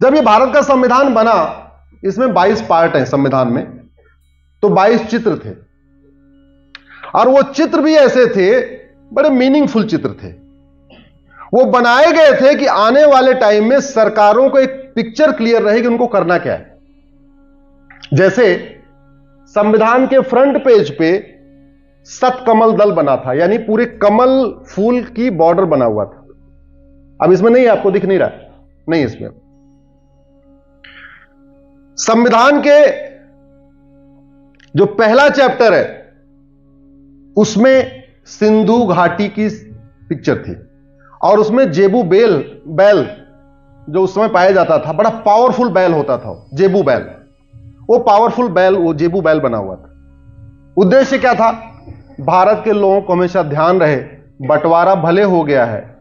जब ये भारत का संविधान बना, इसमें 22 पार्ट हैं संविधान में, तो 22 चित्र थे, और वो चित्र भी ऐसे थे, बड़े मीनिंगफुल चित्र थे। वो बनाए गए थे कि आने वाले टाइम में सरकारों को एक पिक्चर क्लियर रहे कि उनको करना क्या है। जैसे संविधान के फ्रंट पेज पे सतकमल दल बना था, यानी पूरे कमल फूल की बॉर्डर बना हुआ था। अब इसमें नहीं है, आपको दिख नहीं रहा, नहीं इसमें। संविधान के जो पहला चैप्टर है उसमें सिंधु घाटी की पिक्चर थी, और उसमें जेबू बैल जो उस समय पाया जाता था, बड़ा पावरफुल बैल होता था जेबू बैल, वो पावरफुल बैल, वो जेबू बैल बना हुआ था। उद्देश्य क्या था? भारत के लोगों को हमेशा ध्यान रहे, बंटवारा भले हो गया है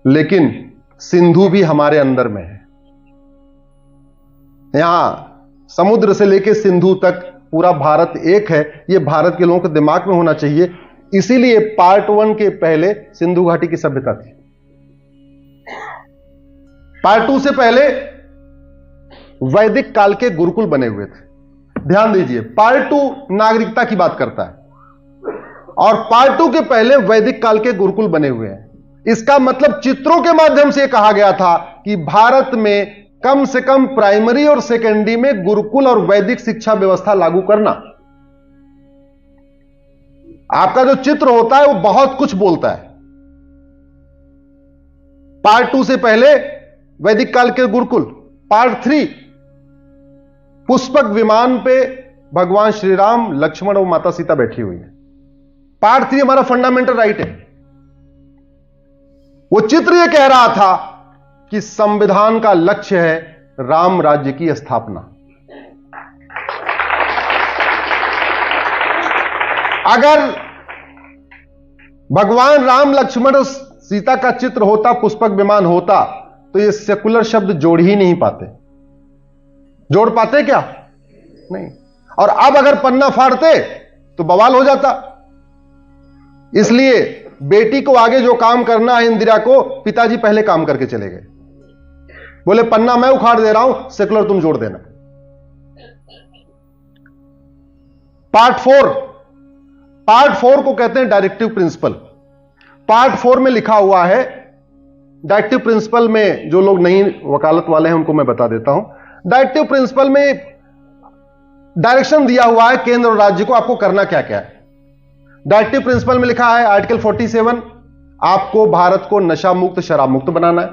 लेकिन सिंधु भी हमारे अंदर में है। यहां समुद्र से लेकर सिंधु तक पूरा भारत एक है, यह भारत के लोगों के दिमाग में होना चाहिए। इसीलिए पार्ट 1 के पहले सिंधु घाटी की सभ्यता थी, पार्ट 2 से पहले वैदिक काल के गुरुकुल बने हुए थे। ध्यान दीजिए, पार्ट 2 नागरिकता की बात करता है, और पार्ट 2 के पहले वैदिक काल के गुरुकुल बने हुए हैं। इसका मतलब चित्रों के माध्यम से कहा गया था कि भारत में कम से कम प्राइमरी और सेकेंडरी में गुरुकुल और वैदिक शिक्षा व्यवस्था लागू करना। आपका जो चित्र होता है वो बहुत कुछ बोलता है। पार्ट 2 से पहले वैदिक काल के गुरुकुल। पार्ट 3 पुष्पक विमान पे भगवान श्री राम, लक्ष्मण और माता सीता बैठी हुई है। पार्ट 3 हमारा फंडामेंटल राइट है। वो चित्र यह कह रहा था कि संविधान का लक्ष्य है राम राज्य की स्थापना। अगर भगवान राम, लक्ष्मण और सीता का चित्र होता, पुष्पक विमान होता, तो ये सेकुलर शब्द जोड़ ही नहीं पाते। जोड़ पाते क्या? नहीं। और अब अगर पन्ना फाड़ते तो बवाल हो जाता। इसलिए बेटी को आगे जो काम करना है, इंदिरा को, पिताजी पहले काम करके चले गए। बोले पन्ना मैं उखाड़ दे रहा हूं, सेकुलर तुम जोड़ देना। पार्ट 4 को कहते हैं डायरेक्टिव प्रिंसिपल। पार्ट 4 में लिखा हुआ है, डायरेक्टिव प्रिंसिपल में जो लोग नई वकालत वाले हैं उनको मैं बता देता हूं। डायरेक्टिव प्रिंसिपल में डायरेक्शन दिया हुआ है केंद्र और राज्य को, आपको करना क्या क्या है। डायरेक्टिव प्रिंसिपल में लिखा है आर्टिकल 47, आपको भारत को नशा मुक्त, शराब मुक्त बनाना है।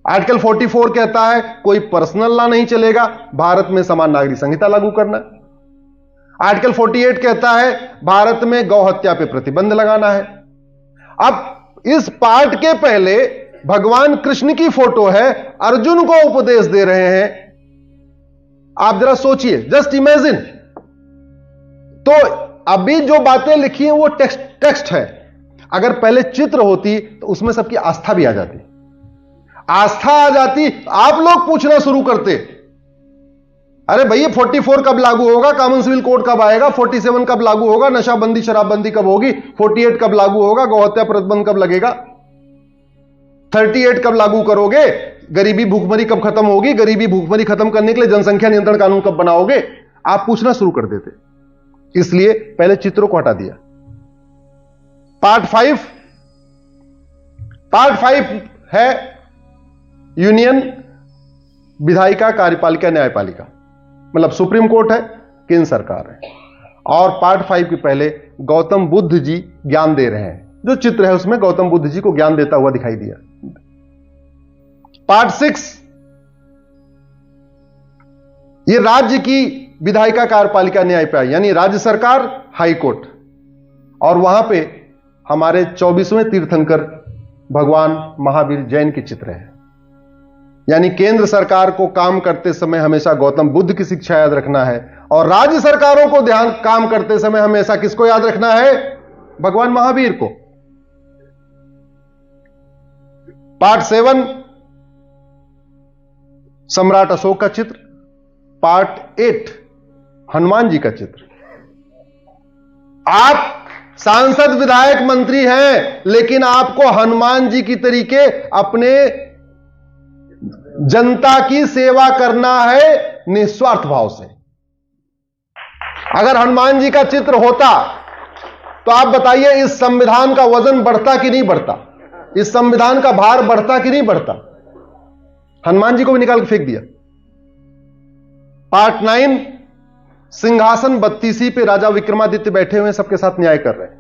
आर्टिकल 44 कहता है कोई पर्सनल लॉ नहीं चलेगा, भारत में समान नागरिक संहिता लागू करना है। आर्टिकल 48 कहता है भारत में गौ हत्या पे प्रतिबंध लगाना है। अब इस पार्ट के पहले भगवान कृष्ण की फोटो है, अर्जुन को उपदेश दे रहे हैं। आप जरा सोचिए, जस्ट इमेजिन। तो अभी जो बातें लिखी हैं वो टेक्स्ट है। अगर पहले चित्र होती तो उसमें सबकी आस्था भी आ जाती। आस्था आ जाती, आप लोग पूछना शुरू करते, अरे भैया 44 कब लागू होगा, कॉमन सिविल कोड कब आएगा, 47 कब लागू होगा, नशाबंदी शराबबंदी कब होगी, 48 कब लागू होगा, गौहत्या प्रतिबंध कब लगेगा, 38 कब लागू करोगे, गरीबी भूखमरी कब खत्म होगी, गरीबी भूखमरी खत्म करने के लिए जनसंख्या नियंत्रण कानून कब बनाओगे। आप पूछना शुरू कर देते। इसलिए पहले चित्रों को हटा दिया। पार्ट 5 है यूनियन, विधायिका, कार्यपालिका, न्यायपालिका, मतलब सुप्रीम कोर्ट है, केंद्र सरकार है। और पार्ट 5 के पहले गौतम बुद्ध जी ज्ञान दे रहे हैं। जो चित्र है उसमें गौतम बुद्ध जी को ज्ञान देता हुआ दिखाई दिया। पार्ट 6 ये राज्य की विधायिका, कार्यपालिका, न्यायपालिका, यानी राज्य सरकार, हाई कोर्ट, और वहां पे हमारे 24वें तीर्थंकर भगवान महावीर जैन के चित्र है। यानी केंद्र सरकार को काम करते समय हमेशा गौतम बुद्ध की शिक्षा याद रखना है, और राज्य सरकारों को काम करते समय हमेशा किसको याद रखना है? भगवान महावीर को। पार्ट 7 सम्राट अशोक का चित्र। पार्ट 8 हनुमान जी का चित्र। आप सांसद, विधायक, मंत्री हैं, लेकिन आपको हनुमान जी की तरीके अपने जनता की सेवा करना है निस्वार्थ भाव से। अगर हनुमान जी का चित्र होता तो आप बताइए इस संविधान का वजन बढ़ता कि नहीं बढ़ता, इस संविधान का भार बढ़ता कि नहीं बढ़ता। हनुमान जी को भी निकाल के फेंक दिया। पार्ट 9, सिंहासन 32 पे राजा विक्रमादित्य बैठे हुए सबके साथ न्याय कर रहे हैं।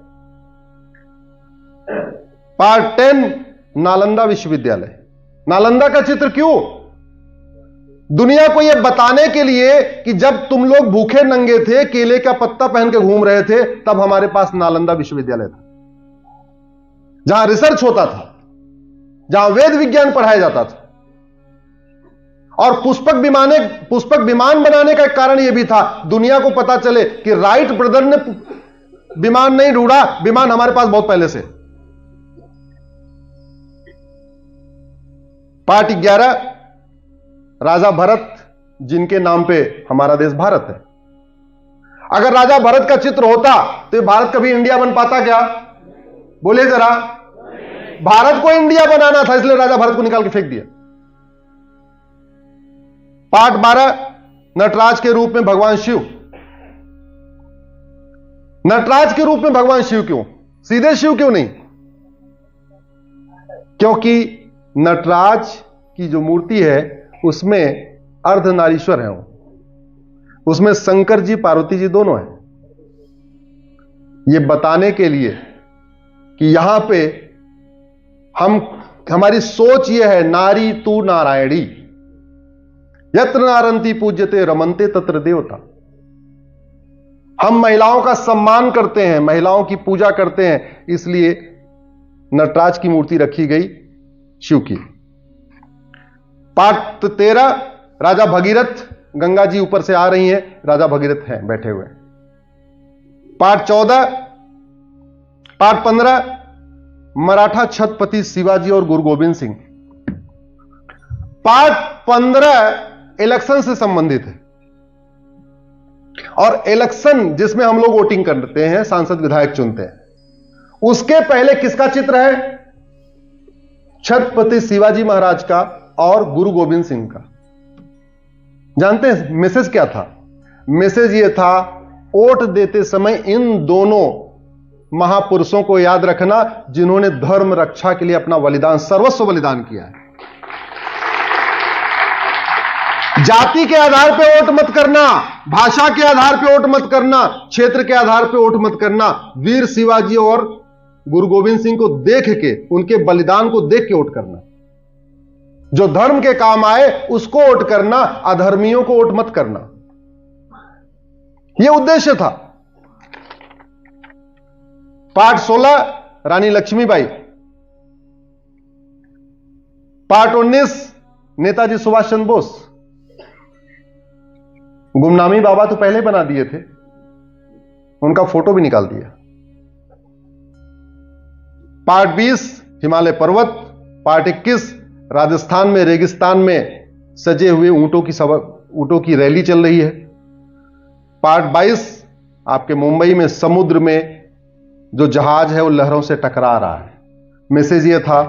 पार्ट 10, नालंदा विश्वविद्यालय। नालंदा का चित्र क्यों? दुनिया को यह बताने के लिए कि जब तुम लोग भूखे नंगे थे, केले का पत्ता पहन के घूम रहे थे, तब हमारे पास नालंदा विश्वविद्यालय था, जहां रिसर्च होता था, जहां वेद विज्ञान पढ़ाया जाता था। और पुष्पक विमान बनाने का कारण यह भी था, दुनिया को पता चले कि राइट ब्रदर ने विमान नहीं ढूंढा, विमान हमारे पास बहुत पहले से। पार्ट 11, राजा भरत, जिनके नाम पे हमारा देश भारत है। अगर राजा भरत का चित्र होता तो भारत कभी इंडिया बन पाता क्या? बोले जरा। भारत को इंडिया बनाना था, इसलिए राजा भरत को निकाल के फेंक दिया। पार्ट 12, नटराज के रूप में भगवान शिव। नटराज के रूप में भगवान शिव क्यों? सीधे शिव क्यों नहीं? क्योंकि नटराज की जो मूर्ति है उसमें अर्धनारीश्वर है, उसमें शंकर जी पार्वती जी दोनों हैं। यह बताने के लिए कि यहां पे हमारी सोच यह है, नारी तू नारायणी, यत्र नारंती पूज्यते रमनते तत्र देवता। हम महिलाओं का सम्मान करते हैं, महिलाओं की पूजा करते हैं, इसलिए नटराज की मूर्ति रखी गई शिव की। पार्ट 13, राजा भगीरथ, गंगा जी ऊपर से आ रही हैं, राजा भगीरथ हैं बैठे हुए। पार्ट 14, पार्ट 15, मराठा छत्रपति शिवाजी और गुरु गोविंद सिंह। पार्ट 15 इलेक्शन से संबंधित है, और इलेक्शन जिसमें हम लोग वोटिंग करते हैं, सांसद विधायक चुनते हैं, उसके पहले किसका चित्र है? छत्रपति शिवाजी महाराज का और गुरु गोविंद सिंह का। जानते हैं मैसेज क्या था? मैसेज यह था, वोट देते समय इन दोनों महापुरुषों को याद रखना जिन्होंने धर्म रक्षा के लिए अपना बलिदान, सर्वस्व बलिदान किया है। जाति के आधार पे वोट मत करना, भाषा के आधार पे वोट मत करना, क्षेत्र के आधार पे वोट मत करना। वीर शिवाजी और गुरु गोविंद सिंह को देख के, उनके बलिदान को देख के वोट करना। जो धर्म के काम आए उसको वोट करना, अधर्मियों को वोट मत करना। यह उद्देश्य था। पार्ट 16, रानी लक्ष्मीबाई। पार्ट 19, नेताजी सुभाष चंद्र बोस। गुमनामी बाबा तो पहले बना दिए थे, उनका फोटो भी निकाल दिया। पार्ट 20, हिमालय पर्वत। पार्ट 21, राजस्थान में रेगिस्तान में सजे हुए ऊंटों की रैली चल रही है। पार्ट 22, आपके मुंबई में समुद्र में जो जहाज है वो लहरों से टकरा रहा है। मैसेज ये था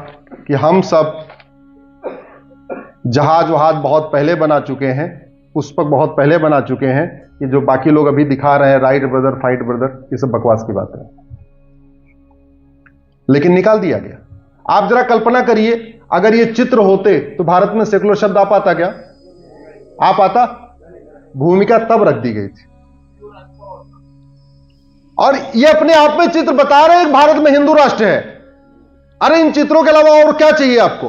कि हम सब जहाज बहुत पहले बना चुके हैं, पुष्पक बहुत पहले बना चुके हैं। ये जो बाकी लोग अभी दिखा रहे हैं, राइट ब्रदर, फाइट ब्रदर, ये सब बकवास की बात है, लेकिन निकाल दिया गया। आप जरा कल्पना करिए, अगर ये चित्र होते तो भारत में सेकुलर शब्द आ पाता क्या? आ पाता? भूमिका तब रख दी गई थी। और ये अपने आप में चित्र बता रहे हैं भारत में हिंदू राष्ट्र है। अरे इन चित्रों के अलावा और क्या चाहिए आपको?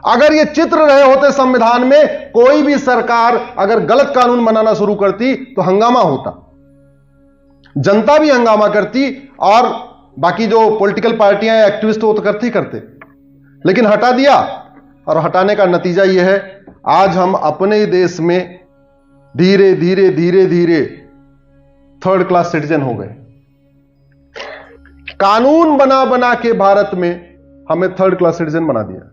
अगर ये चित्र रहे होते संविधान में, कोई भी सरकार अगर गलत कानून बनाना शुरू करती तो हंगामा होता, जनता भी हंगामा करती, और बाकी जो पॉलिटिकल पार्टियां या एक्टिविस्ट वो तो करते ही करते, लेकिन हटा दिया। और हटाने का नतीजा यह है, आज हम अपने ही देश में धीरे धीरे धीरे धीरे थर्ड क्लास सिटीजन हो गए। कानून बना बना के भारत में हमें थर्ड क्लास सिटीजन बना दिया।